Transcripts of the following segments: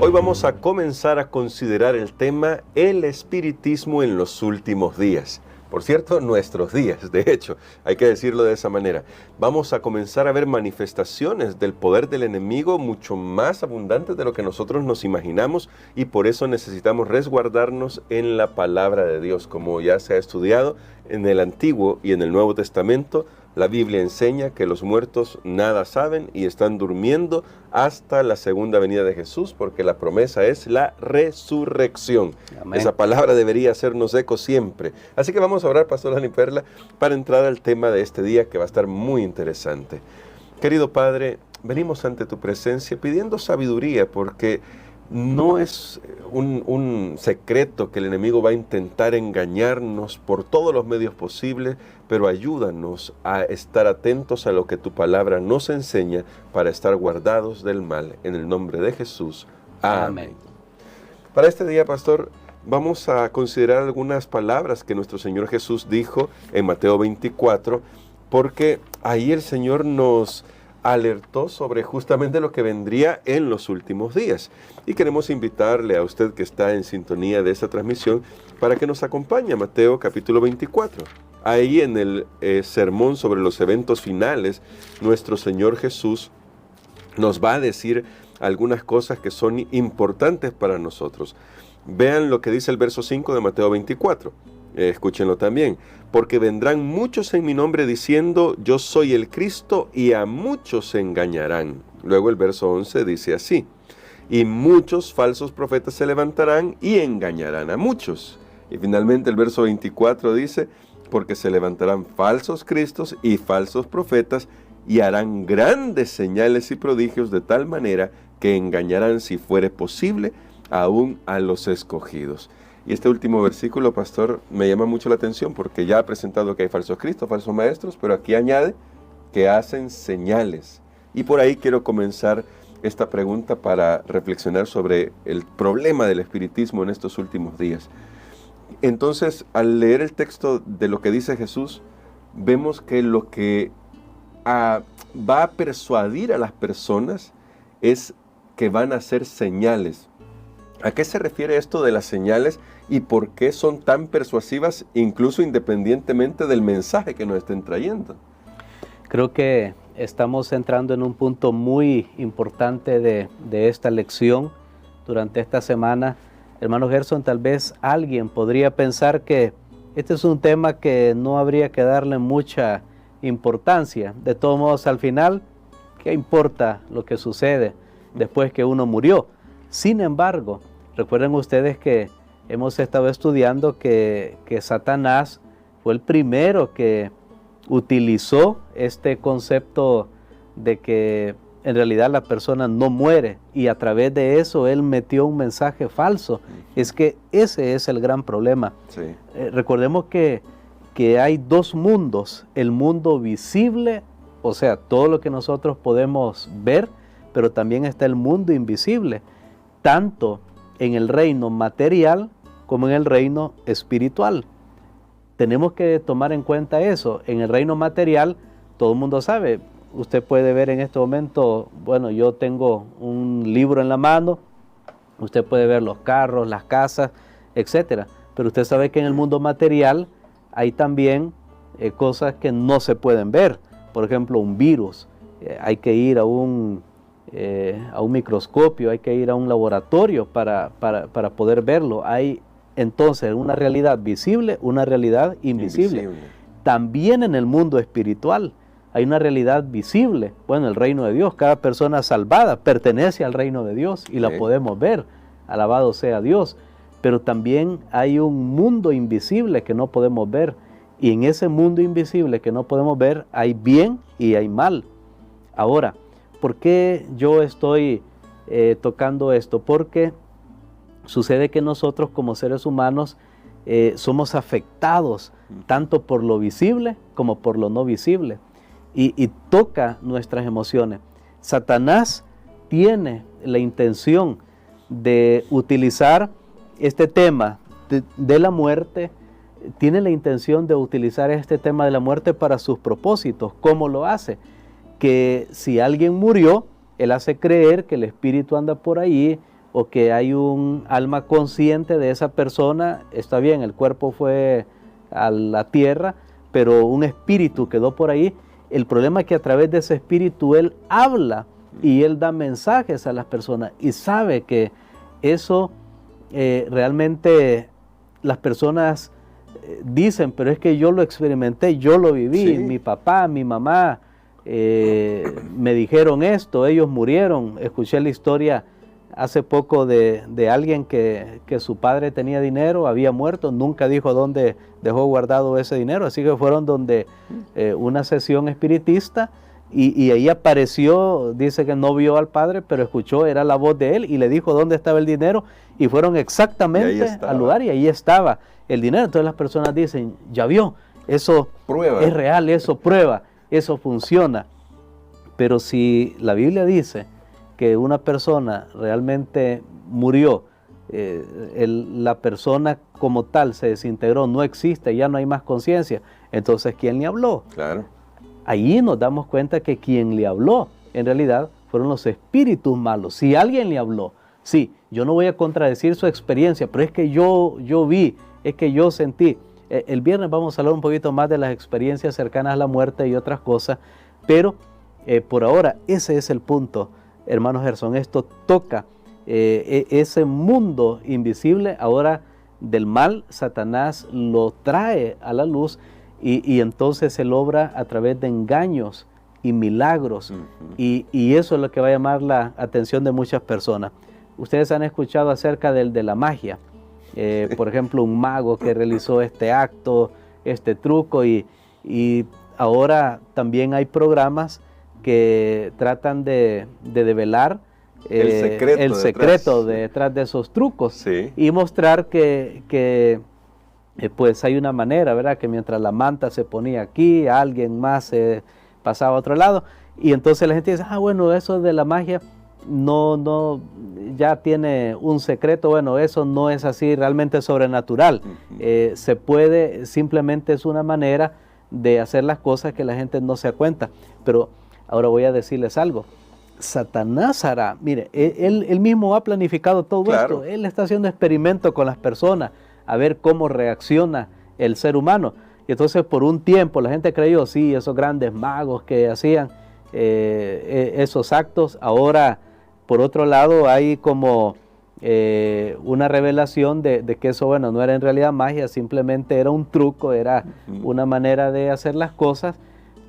Hoy vamos a comenzar a considerar el tema el espiritismo en los últimos días. Por cierto, nuestros días, de hecho, hay que decirlo de esa manera. Vamos a comenzar a ver manifestaciones del poder del enemigo mucho más abundantes de lo que nosotros nos imaginamos, y por eso necesitamos resguardarnos en la palabra de Dios. Como ya se ha estudiado en el Antiguo y en el Nuevo Testamento, la Biblia enseña que los muertos nada saben y están durmiendo hasta la segunda venida de Jesús, porque la promesa es la resurrección. Amén. Esa palabra debería hacernos eco siempre. Así que vamos a orar, Pastor Dani Perla, para entrar al tema de este día, que va a estar muy interesante. Querido Padre, venimos ante tu presencia pidiendo sabiduría, porque no es un secreto que el enemigo va a intentar engañarnos por todos los medios posibles, pero ayúdanos a estar atentos a lo que tu palabra nos enseña para estar guardados del mal. En el nombre de Jesús. Amén. Para este día, Pastor, vamos a considerar algunas palabras que nuestro Señor Jesús dijo en Mateo 24, porque ahí el Señor nos alertó sobre justamente lo que vendría en los últimos días. Y queremos invitarle a usted que está en sintonía de esta transmisión para que nos acompañe a Mateo capítulo 24. Ahí en el sermón sobre los eventos finales, nuestro Señor Jesús nos va a decir algunas cosas que son importantes para nosotros. Vean lo que dice el verso 5 de Mateo 24. Escúchenlo también. Porque vendrán muchos en mi nombre diciendo, yo soy el Cristo, y a muchos se engañarán. Luego el verso 11 dice así: y muchos falsos profetas se levantarán y engañarán a muchos. Y finalmente el verso 24 dice, porque se levantarán falsos cristos y falsos profetas, y harán grandes señales y prodigios, de tal manera que engañarán, si fuere posible, aún a los escogidos. Y este último versículo, Pastor, me llama mucho la atención, porque ya ha presentado que hay falsos cristos, falsos maestros, pero aquí añade que hacen señales. Y por ahí quiero comenzar esta pregunta para reflexionar sobre el problema del espiritismo en estos últimos días. Entonces, al leer el texto de lo que dice Jesús, vemos que lo que va a persuadir a las personas es que van a hacer señales. ¿A qué se refiere esto de las señales y por qué son tan persuasivas, incluso independientemente del mensaje que nos estén trayendo? Creo que estamos entrando en un punto muy importante de esta lección durante esta semana. Hermano Gerson, tal vez alguien podría pensar que este es un tema que no habría que darle mucha importancia. De todos modos, al final, ¿qué importa lo que sucede después que uno murió? Sin embargo, recuerden ustedes que hemos estado estudiando que Satanás fue el primero que utilizó este concepto de que en realidad la persona no muere, y a través de eso él metió un mensaje falso. Es que ese es el gran problema. Sí. Recordemos que hay dos mundos: el mundo visible, o sea, todo lo que nosotros podemos ver, pero también está el mundo invisible, tanto en el reino material como en el reino espiritual. Tenemos que tomar en cuenta eso. En el reino material, todo el mundo sabe. Usted puede ver en este momento, bueno, yo tengo un libro en la mano, usted puede ver los carros, las casas, etc. Pero usted sabe que en el mundo material hay también cosas que no se pueden ver. Por ejemplo, un virus. Hay que ir a un microscopio, hay que ir a un laboratorio para poder verlo. Hay entonces una realidad visible, una realidad invisible. También en el mundo espiritual hay una realidad visible. Bueno, el reino de Dios, cada persona salvada pertenece al reino de Dios y la podemos ver. Alabado sea Dios. Pero también hay un mundo invisible que no podemos ver. Y en ese mundo invisible que no podemos ver hay bien y hay mal. Ahora, ¿por qué yo estoy tocando esto? Porque sucede que nosotros como seres humanos somos afectados tanto por lo visible como por lo no visible, y toca nuestras emociones. Satanás tiene la intención de utilizar este tema de la muerte, tiene la intención de utilizar este tema de la muerte para sus propósitos. ¿Cómo lo hace? Que si alguien murió, él hace creer que el espíritu anda por ahí o que hay un alma consciente de esa persona. Está bien, el cuerpo fue a la tierra, pero un espíritu quedó por ahí. El problema es que a través de ese espíritu él habla y él da mensajes a las personas y sabe que eso realmente las personas dicen, pero es que yo lo experimenté, yo lo viví, Sí. mi papá, mi mamá me dijeron esto, ellos murieron. Escuché la historia hace poco de alguien que su padre tenía dinero, había muerto, nunca dijo dónde dejó guardado ese dinero, así que fueron donde una sesión espiritista y ahí apareció, dice que no vio al padre, pero escuchó, era la voz de él y le dijo dónde estaba el dinero y fueron exactamente al lugar y ahí estaba el dinero. Entonces las personas dicen, ya vio, eso Prueba. es real, eso prueba, eso funciona. Pero si la Biblia dice que una persona realmente murió, la persona como tal se desintegró, no existe, ya no hay más conciencia, entonces ¿quién le habló? Claro. Ahí nos damos cuenta que quien le habló en realidad fueron los espíritus malos. Si alguien le habló, sí, yo no voy a contradecir su experiencia, pero es que yo vi, es que yo sentí. El viernes vamos a hablar un poquito más de las experiencias cercanas a la muerte y otras cosas, pero por ahora ese es el punto, hermano Gerson. Esto toca ese mundo invisible ahora del mal. Satanás lo trae a la luz y entonces se logra a través de engaños y milagros. Y eso es lo que va a llamar la atención de muchas personas. Ustedes han escuchado acerca de la magia. Por ejemplo, un mago que realizó este acto, este truco, y ahora también hay programas que tratan de develar el secreto detrás de esos trucos. Sí. Y mostrar que pues hay una manera, ¿verdad? Que mientras la manta se ponía aquí, alguien más pasaba a otro lado. Y entonces la gente dice, bueno, eso de la magia no ya tiene un secreto. Bueno, eso no es así, realmente sobrenatural. Se puede, simplemente es una manera de hacer las cosas que la gente no se da cuenta. Pero ahora voy a decirles algo. Satanás hará, mire, él mismo ha planificado todo esto. Él está haciendo experimentos con las personas a ver cómo reacciona el ser humano. Y entonces por un tiempo la gente creyó, sí, esos grandes magos que hacían esos actos. Ahora, por otro lado, hay como una revelación de que eso, bueno, no era en realidad magia, simplemente era un truco, era una manera de hacer las cosas.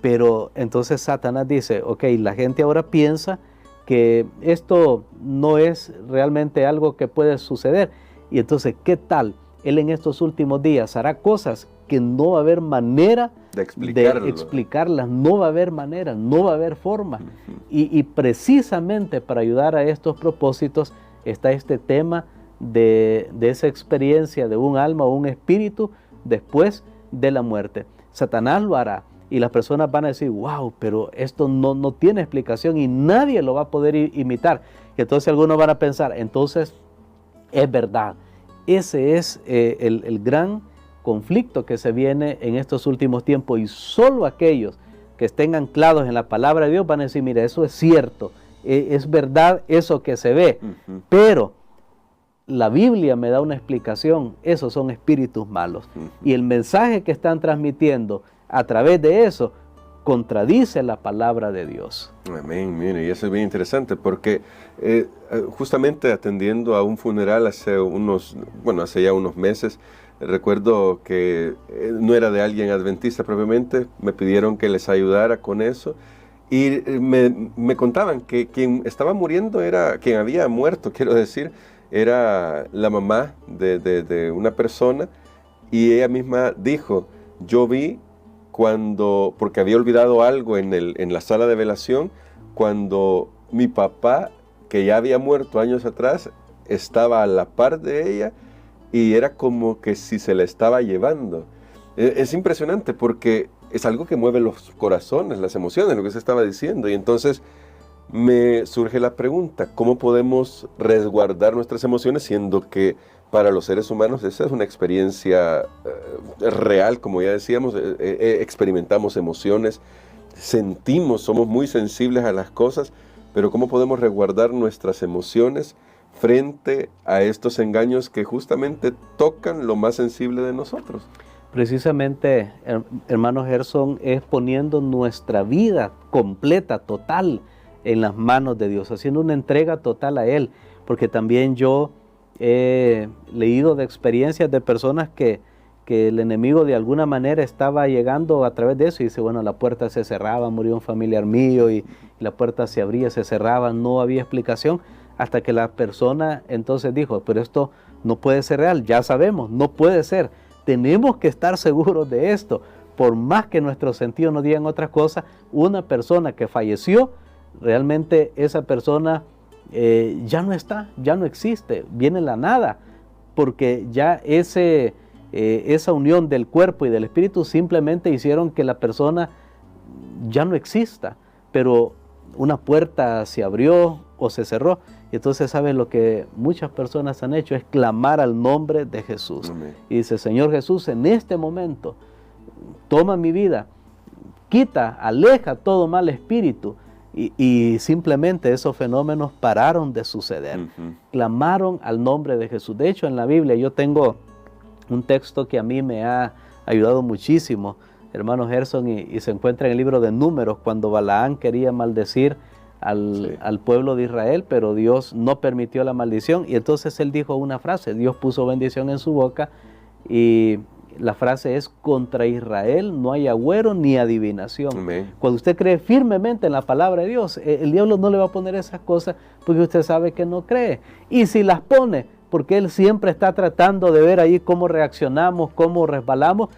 Pero entonces Satanás dice, ok, la gente ahora piensa que esto no es realmente algo que puede suceder. Y entonces, ¿qué tal? Él en estos últimos días hará cosas que no va a haber manera de explicarlas, no va a haber manera, no va a haber forma. Y precisamente para ayudar a estos propósitos está este tema de esa experiencia de un alma o un espíritu después de la muerte. Satanás lo hará y las personas van a decir, wow, pero esto no tiene explicación y nadie lo va a poder imitar. Y entonces algunos van a pensar, entonces es verdad. Ese es el gran conflicto que se viene en estos últimos tiempos, y solo aquellos que estén anclados en la palabra de Dios van a decir, mira, eso es cierto, es verdad eso que se ve, pero la Biblia me da una explicación, esos son espíritus malos. Y el mensaje que están transmitiendo a través de eso contradice la palabra de Dios. Amén, mire, y eso es bien interesante porque justamente atendiendo a un funeral hace ya unos meses, recuerdo que no era de alguien adventista propiamente, me pidieron que les ayudara con eso y me contaban que quien estaba muriendo quien había muerto, quiero decir, era la mamá de una persona, y ella misma dijo, yo vi porque había olvidado algo en la sala de velación, cuando mi papá, que ya había muerto años atrás, estaba a la par de ella y era como que si se la estaba llevando. Es impresionante porque es algo que mueve los corazones, las emociones, lo que se estaba diciendo. Y entonces me surge la pregunta, ¿cómo podemos resguardar nuestras emociones siendo que para los seres humanos esa es una experiencia real, como ya decíamos, experimentamos emociones, sentimos, somos muy sensibles a las cosas, pero ¿cómo podemos resguardar nuestras emociones frente a estos engaños que justamente tocan lo más sensible de nosotros? Precisamente, hermano Gerson, es poniendo nuestra vida completa, total, en las manos de Dios, haciendo una entrega total a Él, porque también yo he leído de experiencias de personas que el enemigo de alguna manera estaba llegando a través de eso y dice, bueno, la puerta se cerraba, murió un familiar mío y la puerta se abría, se cerraba, no había explicación, hasta que la persona entonces dijo, pero esto no puede ser real, ya sabemos, no puede ser, tenemos que estar seguros de esto, por más que nuestros sentidos nos digan otras cosas, una persona que falleció, realmente esa persona ya no está, ya no existe, viene la nada, porque ya esa unión del cuerpo y del espíritu simplemente hicieron que la persona ya no exista, pero una puerta se abrió o se cerró. Y entonces, ¿sabes? Lo que muchas personas han hecho es clamar al nombre de Jesús. Amén. Y dice, Señor Jesús, en este momento, toma mi vida, quita, aleja todo mal espíritu. Y simplemente esos fenómenos pararon de suceder. Clamaron al nombre de Jesús. De hecho, en la Biblia yo tengo un texto que a mí me ha ayudado muchísimo, hermano Gerson, y se encuentra en el libro de Números, cuando Balaán quería maldecir al pueblo de Israel, pero Dios no permitió la maldición, y entonces él dijo una frase, Dios puso bendición en su boca, y la frase es, contra Israel no hay agüero ni adivinación. Amén. Cuando usted cree firmemente en la palabra de Dios, el diablo no le va a poner esas cosas porque usted sabe que no cree, y si las pone, porque él siempre está tratando de ver ahí cómo reaccionamos, cómo resbalamos,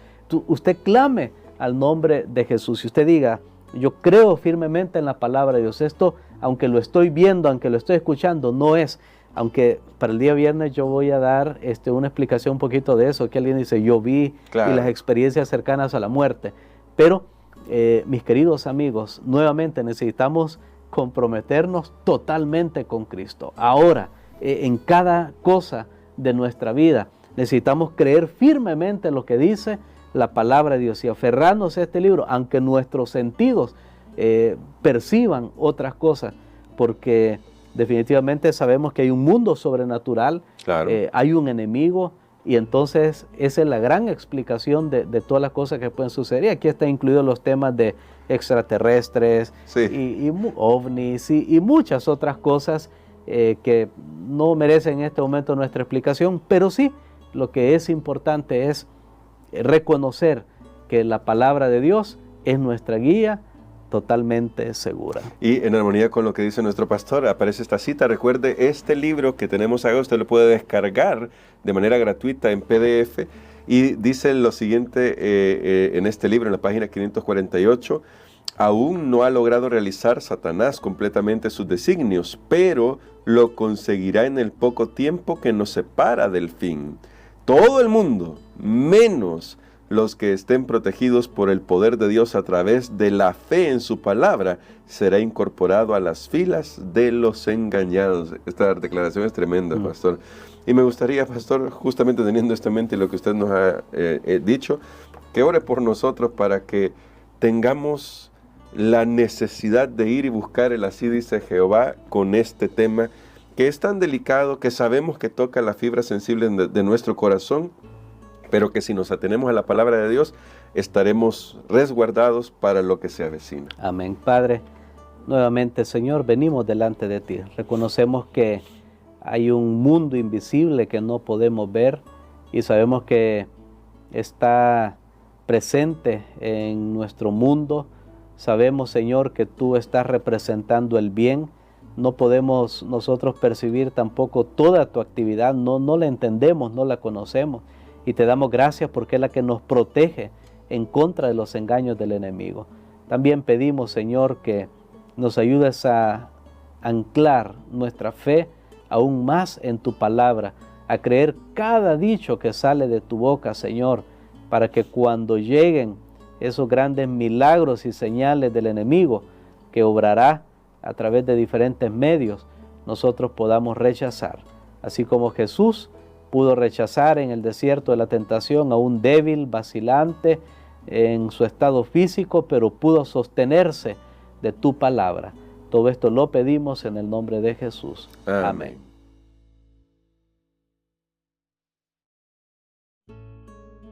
usted clame al nombre de Jesús. Si usted diga, yo creo firmemente en la palabra de Dios, esto, aunque lo estoy viendo, aunque lo estoy escuchando, no es, aunque para el día viernes yo voy a dar una explicación un poquito de eso, que alguien dice, yo vi, claro, y las experiencias cercanas a la muerte, pero mis queridos amigos, nuevamente necesitamos comprometernos totalmente con Cristo. Ahora, en cada cosa de nuestra vida, necesitamos creer firmemente en lo que dice la palabra de Dios y aferrarnos a este libro, aunque nuestros sentidos perciban otras cosas, porque definitivamente sabemos que hay un mundo sobrenatural, claro, hay un enemigo, y entonces esa es la gran explicación de todas las cosas que pueden suceder. Y aquí están incluidos los temas de extraterrestres, sí, y ovnis y muchas otras cosas que no merecen en este momento nuestra explicación, pero sí, lo que es importante es reconocer que la palabra de Dios es nuestra guía totalmente segura. Y en armonía con lo que dice nuestro pastor, aparece esta cita. Recuerde, este libro que tenemos acá, usted lo puede descargar de manera gratuita en PDF, y dice lo siguiente en este libro, en la página 548, aún no ha logrado realizar Satanás completamente sus designios, pero lo conseguirá en el poco tiempo que nos separa del fin. Todo el mundo, menos los que estén protegidos por el poder de Dios a través de la fe en su palabra, será incorporado a las filas de los engañados. Esta declaración es tremenda, pastor. Y me gustaría, pastor, justamente teniendo esto en mente y lo que usted nos ha dicho, que ore por nosotros para que tengamos la necesidad de ir y buscar el así dice Jehová con este tema que es tan delicado, que sabemos que toca la fibra sensible de nuestro corazón, pero que si nos atenemos a la palabra de Dios, estaremos resguardados para lo que se avecina. Amén. Padre, nuevamente, Señor, venimos delante de ti. Reconocemos que hay un mundo invisible que no podemos ver y sabemos que está presente en nuestro mundo. Sabemos, Señor, que tú estás representando el bien. No podemos nosotros percibir tampoco toda tu actividad, no la entendemos, no la conocemos. Y te damos gracias porque es la que nos protege en contra de los engaños del enemigo. También pedimos, Señor, que nos ayudes a anclar nuestra fe aún más en tu palabra, a creer cada dicho que sale de tu boca, Señor, para que cuando lleguen esos grandes milagros y señales del enemigo que obrará a través de diferentes medios, nosotros podamos rechazar. Así como Jesús pudo rechazar en el desierto de la tentación a un débil, vacilante en su estado físico, pero pudo sostenerse de tu palabra. Todo esto lo pedimos en el nombre de Jesús. Amén.